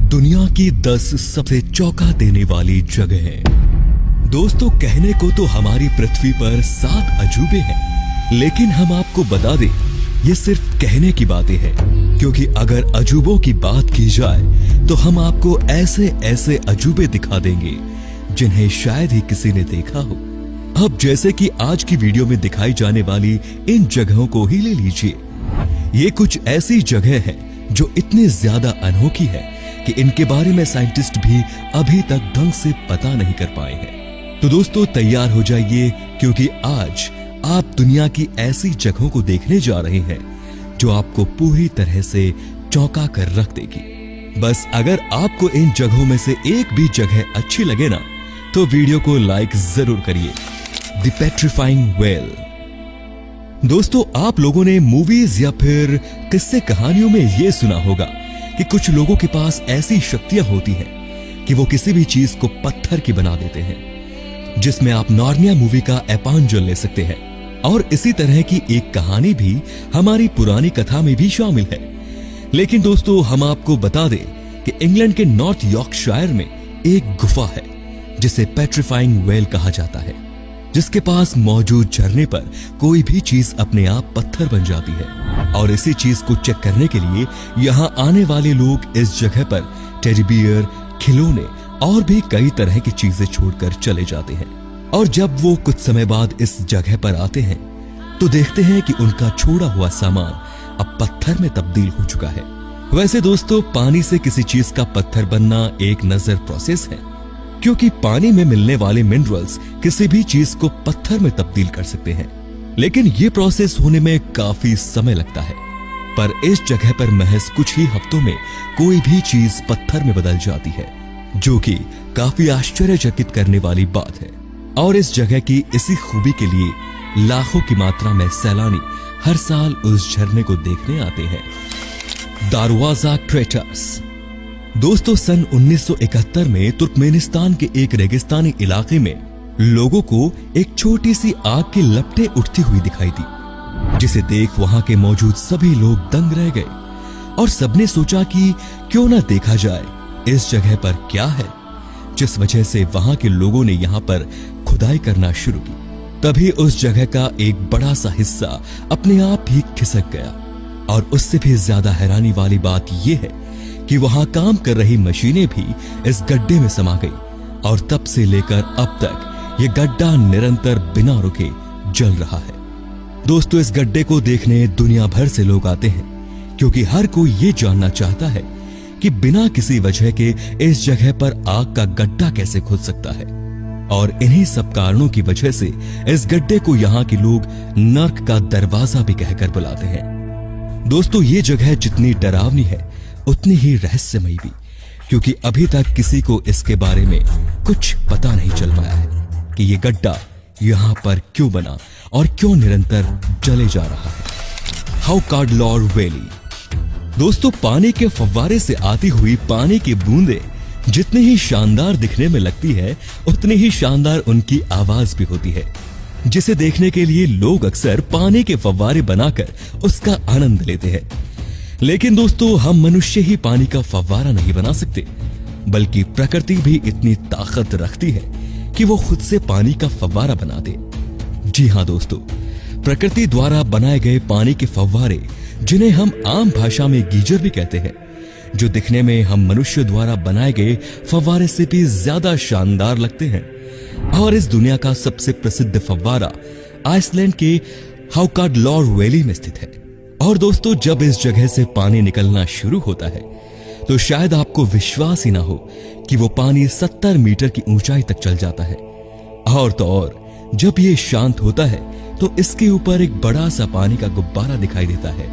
दुनिया की 10 सबसे चौंका देने वाली जगहें। दोस्तों, कहने को तो हमारी पृथ्वी पर 7 अजूबे हैं, लेकिन हम आपको बता दें ये सिर्फ कहने की बातें हैं, क्योंकि अगर अजूबों की बात की जाए तो हम आपको ऐसे ऐसे अजूबे दिखा देंगे जिन्हें शायद ही किसी ने देखा हो। अब जैसे कि आज की वीडियो में दिखाई जाने वाली इन जगहों को ही ले लीजिए। ये कुछ ऐसी जगह है जो इतनी ज्यादा अनोखी है कि इनके बारे में साइंटिस्ट भी अभी तक ढंग से पता नहीं कर पाए हैं। तो दोस्तों, तैयार हो जाइए, क्योंकि आज आप दुनिया की ऐसी जगहों को देखने जा रहे हैं जो आपको पूरी तरह से चौंका कर रख देगी। बस अगर आपको इन जगहों में से एक भी जगह अच्छी लगे ना, तो वीडियो को लाइक जरूर करिए। The petrifying well. दोस्तों, आप लोगों ने मूवीज या फिर किस्से कहानियों में यह सुना होगा कि कुछ लोगों के पास ऐसी शक्तियां होती हैं कि वो किसी भी चीज को पत्थर की बना देते हैं, जिसमें आप नार्निया मूवी का एपांजल ले सकते हैं। और इसी तरह की एक कहानी भी हमारी पुरानी कथा में भी शामिल है। लेकिन दोस्तों, हम आपको बता दें कि इंग्लैंड के नॉर्थ यॉर्कशायर में एक गुफा है जिसे पेट्रिफाइंग वेल कहा जाता है, जिसके पास मौजूद झरने पर कोई भी चीज अपने आप पत्थर बन जाती है। और इसी चीज को चेक करने के लिए यहाँ आने वाले लोग इस जगह पर टेडी बियर, खिलौने और भी कई तरह की चीजें छोड़कर चले जाते हैं। और जब वो कुछ समय बाद इस जगह पर आते हैं तो देखते हैं कि उनका छोड़ा हुआ सामान अब पत्थर में तब्दील हो चुका है। वैसे दोस्तों, पानी से किसी चीज का पत्थर बनना एक नजर प्रोसेस है, क्योंकि पानी में मिलने वाले मिनरल्स किसी भी चीज को पत्थर में तब्दील कर सकते हैं। लेकिन ये प्रोसेस होने में काफी समय लगता है। पर इस जगह पर महज कुछ ही हफ्तों में कोई भी चीज पत्थर में बदल जाती है, जो कि काफी आश्चर्यचकित करने वाली बात है। और इस जगह की इसी खूबी के लिए लाखों की मात्रा में सैलानी हर साल उस झरने को देखने आते हैं। दारवाजा क्रेटर्स। दोस्तों, सन 1971 में तुर्कमेनिस्तान के एक रेगिस्तानी इलाके में लोगों को एक छोटी सी आग की लपटें उठती हुई दिखाई दी, जिसे देख वहां के मौजूद सभी लोग दंग रह गए। और सबने सोचा कि क्यों ना देखा जाए इस जगह पर क्या है, जिस वजह से वहां के लोगों ने यहाँ पर खुदाई करना शुरू की। तभी उस जगह का एक बड़ा सा हिस्सा अपने आप ही खिसक गया। और उससे भी ज्यादा हैरानी वाली बात यह है कि वहां काम कर रही मशीनें भी इस गड्ढे में समा गई। और तब से लेकर अब तक ये गड्ढा निरंतर बिना रुके जल रहा है। दोस्तों, इस गड्ढे को देखने दुनिया भर से लोग आते हैं, क्योंकि हर कोई ये जानना चाहता है कि बिना किसी वजह के इस जगह पर आग का गड्ढा कैसे खुद सकता है। और इन्हीं सब कारणों की वजह से इस गड्ढे को यहाँ के लोग नर्क का दरवाजा भी कहकर बुलाते हैं। दोस्तों, ये जगह जितनी डरावनी है उतनी ही रहस्यमयी भी, क्योंकि अभी तक किसी को इसके बारे में कुछ पता नहीं चल पाया है कि ये गड्ढा यहाँ पर क्यों बना और क्यों निरंतर जले जा रहा है। हाउकाडलॉर वैली। दोस्तों, पानी के फव्वारे से आती हुई पानी की बूंदें जितनी ही शानदार दिखने में लगती है, उतनी ही शानदार उनकी आवाज भी होती है, जिसे देखने के लिए लोग अक्सर पानी के फव्वारे बनाकर उसका आनंद लेते हैं। लेकिन दोस्तों, हम मनुष्य ही पानी का फव्वारा नहीं बना सकते, बल्कि प्रकृति भी इतनी ताकत रखती है कि वो खुद से पानी का फव्वारा बना दे। जी हाँ दोस्तों, प्रकृति द्वारा बनाए गए पानी के फव्वारे, जिन्हें हम आम भाषा में गीजर भी कहते हैं, जो दिखने में हम मनुष्य द्वारा बनाए गए फव्वारे से भी ज्यादा शानदार लगते हैं। और इस दुनिया का सबसे प्रसिद्ध फव्वारा आइसलैंड के हाउकाडलॉर वैली में स्थित है। और दोस्तों, जब इस जगह से पानी निकलना शुरू होता है तो शायद आपको विश्वास ही ना हो कि वो पानी 70 मीटर की ऊंचाई तक चल जाता है। और तो और जब ये शांत होता है तो इसके ऊपर एक बड़ा सा पानी का गुब्बारा दिखाई देता है,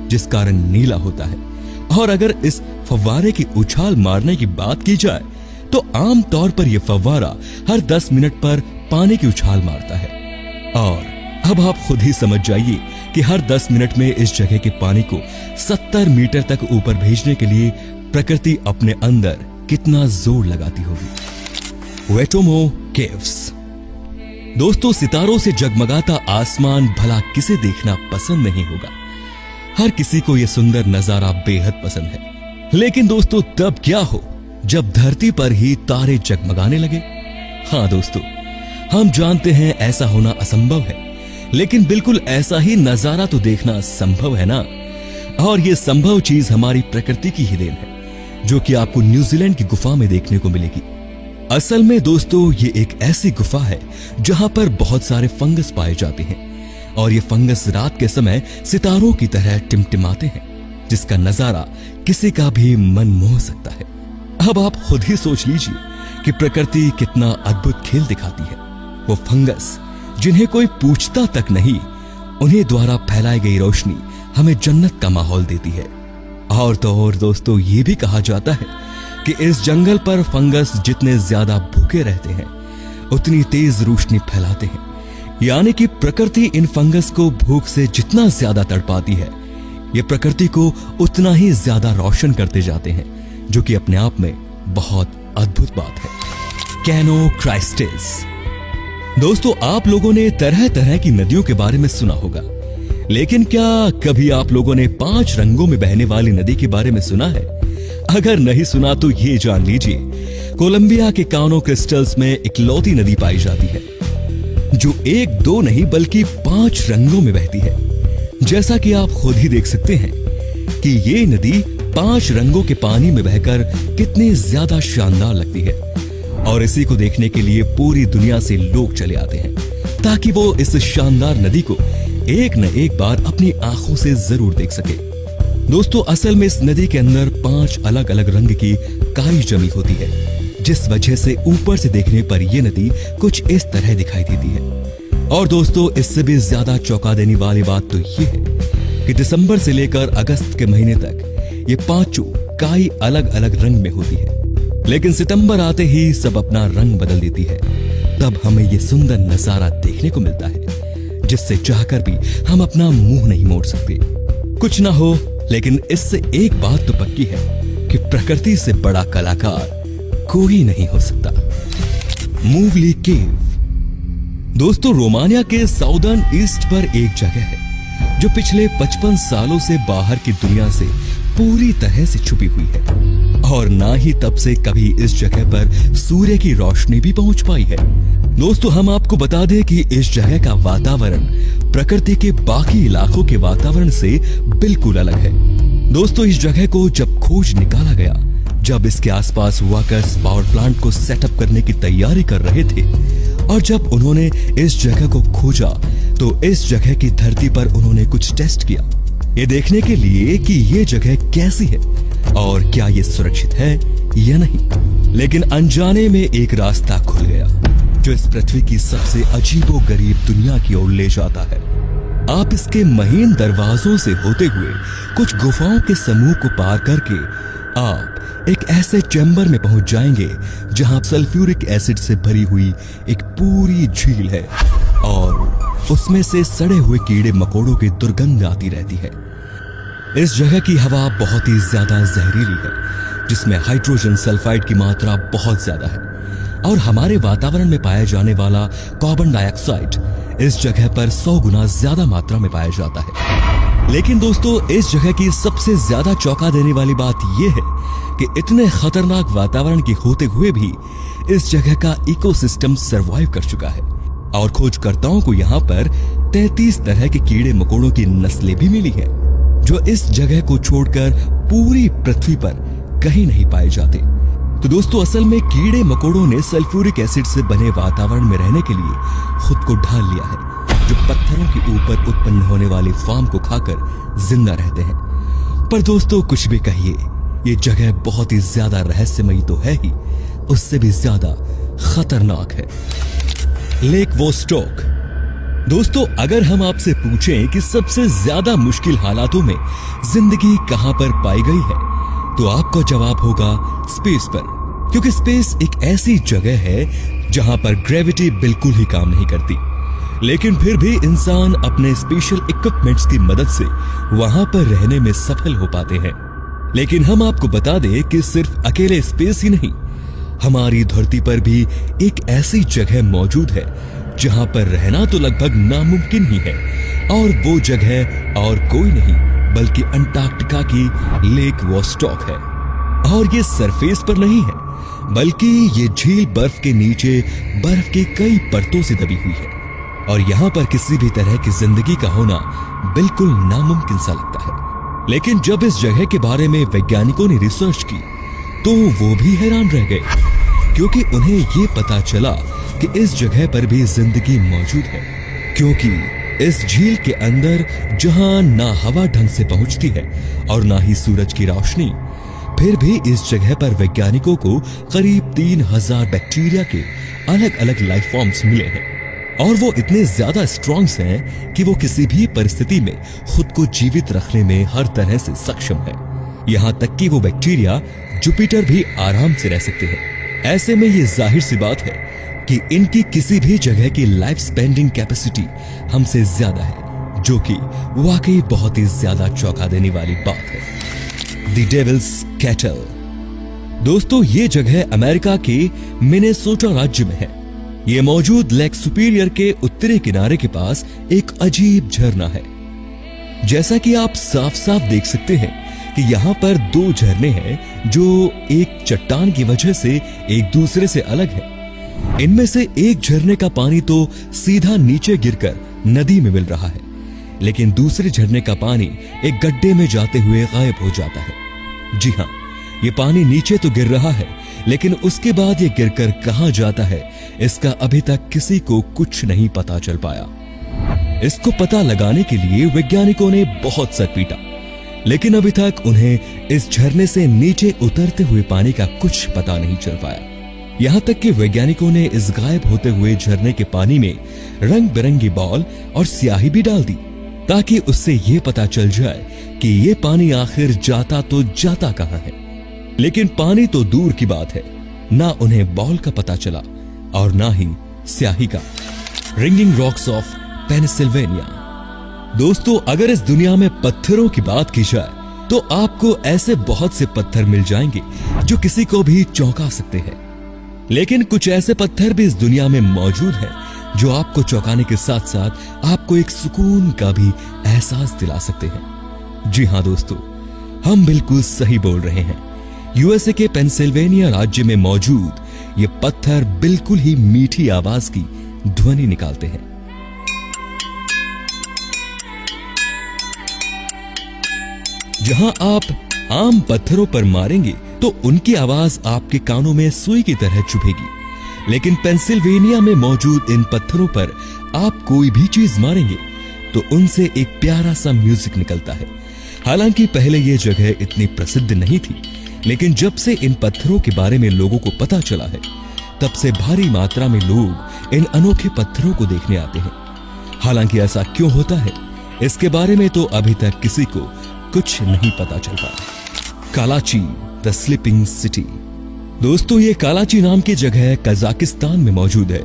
जिसका रंग नीला होता है। और अगर इस फव्वारे की उछाल मारने की बात की जाए तो आम तौर पर यह फव्वारा हर 10 मिनट पर पानी की उछाल मारता है। और अब आप खुद ही समझ जाइए कि हर 10 मिनट में इस जगह के पानी को 70 मीटर तक ऊपर भेजने के लिए प्रकृति अपने अंदर कितना जोर लगाती होगी। वेटोमो केव्स। दोस्तों, सितारों से जगमगाता आसमान भला किसे देखना पसंद नहीं होगा। हर किसी को यह सुंदर नजारा बेहद पसंद है। लेकिन दोस्तों तब क्या हो जब धरती पर ही तारे जगमगाने लगे। हाँ दोस्तों, हम जानते हैं ऐसा होना असंभव है, लेकिन बिल्कुल ऐसा ही नजारा तो देखना संभव है ना। और ये संभव चीज हमारी प्रकृति की ही देन है, जो कि आपको न्यूजीलैंड की गुफा में देखने को मिलेगी। असल में दोस्तों ये एक ऐसी गुफा है जहां पर बहुत सारे फंगस पाए जाते हैं, और ये फंगस रात के समय सितारों की तरह टिमटिमाते हैं, जिसका नजारा किसी का भी मन मोह सकता है। अब आप खुद ही सोच लीजिए कि प्रकृति कितना अद्भुत खेल दिखाती है। वो फंगस जिन्हें कोई पूछता तक नहीं, उन्हें द्वारा फैलाई गई रोशनी हमें जन्नत का माहौल देती है। और तो और दोस्तों ये भी कहा जाता है कि इस जंगल पर फंगस जितने ज्यादा भूखे रहते हैं उतनी तेज रोशनी फैलाते हैं। यानी कि प्रकृति इन फंगस को भूख से जितना ज्यादा तड़पाती है, ये प्रकृति को उतना ही ज्यादा रोशन करते जाते हैं, जो कि अपने आप में बहुत अद्भुत बात है। कैनोक्राइस्टिस। दोस्तों आप लोगों ने तरह तरह की नदियों के बारे में सुना होगा, लेकिन क्या कभी आप लोगों ने 5 रंगों में बहने वाली नदी के बारे में सुना है? अगर नहीं सुना तो ये जान लीजिए, कोलंबिया के कानो क्रिस्टल्स में इकलौती नदी पाई जाती है जो 1 2 नहीं बल्कि 5 रंगों में बहती है। जैसा कि आप खुद ही देख सकते हैं कि ये नदी 5 रंगों के पानी में बहकर कितनी ज्यादा शानदार लगती है, और इसी को देखने के लिए पूरी दुनिया से लोग चले आते हैं ताकि वो इस शानदार नदी को एक न एक बार अपनी आंखों से जरूर देख सके। दोस्तों असल में इस नदी के अंदर 5 अलग अलग रंग की काई जमी होती है, जिस वजह से ऊपर से देखने पर यह नदी कुछ इस तरह दिखाई देती है। और दोस्तों इससे भी ज्यादा चौंका देने वाली बात तो यह है कि दिसंबर से लेकर अगस्त के महीने तक ये 5 काई अलग अलग रंग में होती है, लेकिन सितंबर आते ही सब अपना रंग बदल देती है। तब हमें ये सुंदर नजारा देखने को मिलता है, जिससे चाहकर भी हम अपना मुंह नहीं मोड़ सकते। कुछ ना हो, लेकिन इससे एक बात तो पक्की है कि प्रकृति से बड़ा कलाकार कोई नहीं हो सकता। मूवली केव। दोस्तों रोमानिया के साउदर्न ईस्ट पर एक जगह है जो पिछले 55 सालों से बाहर की दुनिया से पूरी तरह से छुपी हुई है, और ना ही तब से कभी इस जगह पर सूर्य की रोशनी भी पहुंच पाई है। दोस्तों हम आपको बता दें कि इस जगह का वातावरण प्रकृति के बाकी इलाकों के वातावरण से बिल्कुल अलग है। दोस्तों इस जगह को जब खोज निकाला गया, जब इसके आसपास वर्कर्स पावर प्लांट को सेटअप करने की तैयारी कर रहे थे, और जब उन्होंने इस जगह को खोजा तो इस जगह की धरती पर उन्होंने कुछ टेस्ट किया, ये देखने के लिए कि ये जगह कैसी है और क्या ये सुरक्षित है या नहीं। लेकिन अनजाने में एक रास्ता खुल गया जो इस पृथ्वी की सबसे अजीबोगरीब दुनिया की ओर ले जाता है। आप इसके महीन दरवाजों से होते हुए कुछ गुफाओं के समूह को पार करके आप एक ऐसे चैम्बर में पहुंच जाएंगे जहां सल्फ्यूरिक एसिड से भरी हुई एक पूरी झील है, और उसमें से सड़े हुए कीड़े मकोड़ों की दुर्गंध आती रहती है। इस जगह की हवा बहुत ही ज्यादा जहरीली है, जिसमें हाइड्रोजन सल्फाइड की मात्रा बहुत ज्यादा है, और हमारे वातावरण में पाया जाने वाला कार्बन डाइऑक्साइड इस जगह पर 100 गुना ज्यादा मात्रा में पाया जाता है। लेकिन दोस्तों इस जगह की सबसे ज्यादा चौंका देने वाली बात यह है कि इतने खतरनाक वातावरण के होते हुए भी इस जगह का इकोसिस्टम सरवाइव कर चुका है, और खोजकर्ताओं को यहाँ पर 33 तरह के कीड़े मकोड़ों की नस्लें भी मिली हैं, जो इस जगह को छोड़कर पूरी पृथ्वी पर कहीं नहीं पाए जाते। तो दोस्तों असल में कीड़े मकोड़ों ने सल्फ्यूरिक एसिड से बने वातावरण में रहने के लिए खुद को ढाल लिया है, जो पत्थरों के ऊपर उत्पन्न होने वाले फार्म को खाकर जिंदा रहते हैं। पर दोस्तों कुछ भी कहिए, ये जगह बहुत ही ज्यादा रहस्यमयी तो है ही, उससे भी ज्यादा खतरनाक है। Lake Vostok. दोस्तों अगर हम आपसे पूछें कि सबसे ज्यादा मुश्किल हालातों में जिंदगी कहां पर पाई गई है, तो आपका जवाब होगा स्पेस पर, क्योंकि स्पेस एक ऐसी जगह है जहां पर ग्रेविटी बिल्कुल ही काम नहीं करती, लेकिन फिर भी इंसान अपने स्पेशल इक्विपमेंट्स की मदद से वहां पर रहने में सफल हो पाते हैं। लेकिन हम आपको बता दें कि सिर्फ अकेले स्पेस ही नहीं, हमारी धरती पर भी एक ऐसी जगह मौजूद है जहां पर रहना तो लगभग नामुमकिन ही है, और वो जगह और कोई नहीं बल्कि अंटार्कटिका की लेक वोस्टॉक है। और ये सरफेस पर नहीं है, बल्कि ये झील बर्फ के नीचे बर्फ की कई परतों से दबी हुई है और यहाँ पर किसी भी तरह की जिंदगी का होना बिल्कुल नामुमकिन सा लगता है। लेकिन जब इस जगह के बारे में वैज्ञानिकों ने रिसर्च की तो वो भी हैरान रह गए, क्योंकि उन्हें ये पता चला कि इस जगह पर भी जिंदगी मौजूद है। क्योंकि इस झील के अंदर जहां ना हवा ढंग से पहुंचती है और ना ही सूरज की रोशनी, फिर भी इस जगह पर वैज्ञानिकों को करीब 3000 बैक्टीरिया के अलग अलग लाइफ फॉर्म्स मिले हैं और वो इतने ज्यादा स्ट्रॉन्ग्स हैं कि वो किसी भी परिस्थिति में खुद को जीवित रखने में हर तरह से सक्षम है। यहाँ तक कि वो बैक्टीरिया जुपिटर भी आराम से रह सकते हैं। ऐसे में ये जाहिर सी बात है कि इनकी किसी भी जगह की लाइफ स्पेंडिंग कैपेसिटी हमसे ज्यादा है, जो कि वाकई बहुत ही ज्यादा चौंका देने वाली बात है। The devil's cattle. दोस्तों, ये जगह अमेरिका के मिनेसोटा राज्य में है। ये मौजूद लेक सुपीरियर के उत्तरी किनारे के पास एक अजीब झरना है। जैसा कि आप साफ साफ देख सकते हैं कि यहाँ पर 2 झरने हैं जो एक चट्टान की वजह से एक दूसरे से अलग है। इनमें से एक झरने का पानी तो सीधा नीचे गिरकर नदी में मिल रहा है, लेकिन दूसरे झरने का पानी एक गड्ढे में जाते हुए गायब हो जाता है। जी हाँ, ये पानी नीचे तो गिर रहा है, लेकिन उसके बाद ये गिरकर कहां जाता है इसका अभी तक किसी को कुछ नहीं पता चल पाया। इसको पता लगाने के लिए वैज्ञानिकों ने बहुत सर पीटा, लेकिन अभी तक उन्हें इस झरने से नीचे उतरते हुए पानी का कुछ पता नहीं चल पाया। यहां तक कि वैज्ञानिकों ने इस गायब होते हुए झरने के पानी में रंग बिरंगी बॉल और स्याही भी डाल दी, ताकि उससे यह पता चल जाए कि ये पानी आखिर जाता तो जाता कहां है। लेकिन पानी तो दूर की बात है, ना उन्हें बॉल का पता चला और ना ही स्याही का। Ringing rocks of Pennsylvania. दोस्तों, अगर इस दुनिया में पत्थरों की बात की जाए तो आपको ऐसे बहुत से पत्थर मिल जाएंगे जो किसी को भी चौंका सकते हैं। लेकिन कुछ ऐसे पत्थर भी इस दुनिया में मौजूद हैं जो आपको चौंकाने के साथ साथ आपको एक सुकून का भी एहसास दिला सकते हैं। जी हां दोस्तों, हम बिल्कुल सही बोल रहे हैं। यूएसए के पेंसिल्वेनिया राज्य में मौजूद ये पत्थर बिल्कुल ही मीठी आवाज की ध्वनि निकालते हैं। जहां आप आम पत्थरों पर मारेंगे तो उनकी आवाज आपके कानों में सुई की तरह चुभेगी, लेकिन पेंसिल्वेनिया में मौजूद इन पत्थरों पर आप कोई भी चीज मारेंगे तो उनसे एक प्यारा सा म्यूजिक निकलता है। हालांकि पहले यह जगह इतनी प्रसिद्ध नहीं थी, लेकिन जब से इन पत्थरों के बारे में लोगों को पता चला है, तब से भारी मात्रा में लोग इन अनोखे पत्थरों को देखने आते हैं। हालांकि ऐसा क्यों होता है, इसके बारे में तो अभी तक किसी को कुछ नहीं पता चल पाया। कालाची द स्लीपिंग सिटी। दोस्तों, ये कालाची नाम की जगह कजाकिस्तान में मौजूद है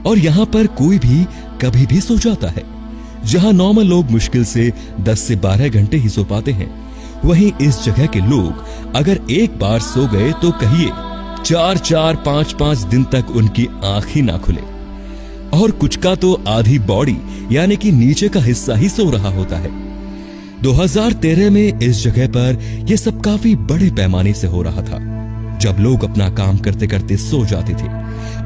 और यहाँ पर कोई भी कभी भी सो जाता है। जहाँ नॉर्मल लोग मुश्किल से 10 से 12 घंटे ही सो पाते हैं, वहीं इस जगह के लोग अगर एक बार सो गए तो कहिए 4-4, 5-5 दिन तक उनकी आंख ही ना खुले, और कुछ का तो आधी बॉडी यानी कि नीचे का हिस्सा ही सो रहा होता है। 2013 में इस जगह पर यह सब काफी बड़े पैमाने से हो रहा था, जब लोग अपना काम करते करते सो जाते थे,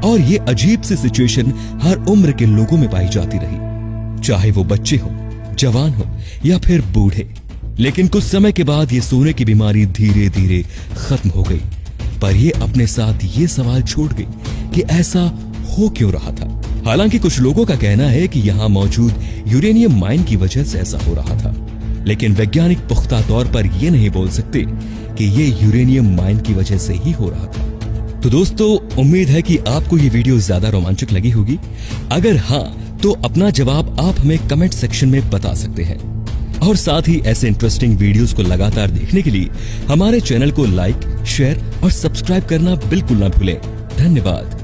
और ये अजीब सी सिचुएशन हर उम्र के लोगों में पाई जाती रही, चाहे वो बच्चे हो, जवान हो या फिर बूढ़े। लेकिन कुछ समय के बाद ये सोने की बीमारी धीरे धीरे खत्म हो गई, पर ये अपने साथ ये सवाल छोड़ गई कि ऐसा हो क्यों रहा था। हालांकि कुछ लोगों का कहना है कि यहाँ मौजूद यूरेनियम माइन की वजह से ऐसा हो रहा था, लेकिन वैज्ञानिक पुख्ता तौर पर यह नहीं बोल सकते कि ये यूरेनियम माइन की वजह से ही हो रहा था। तो दोस्तों, उम्मीद है कि आपको ये वीडियो ज्यादा रोमांचक लगी होगी। अगर हाँ, तो अपना जवाब आप हमें कमेंट सेक्शन में बता सकते हैं, और साथ ही ऐसे इंटरेस्टिंग वीडियोस को लगातार देखने के लिए हमारे चैनल को लाइक, शेयर और सब्सक्राइब करना बिल्कुल ना भूलें। धन्यवाद।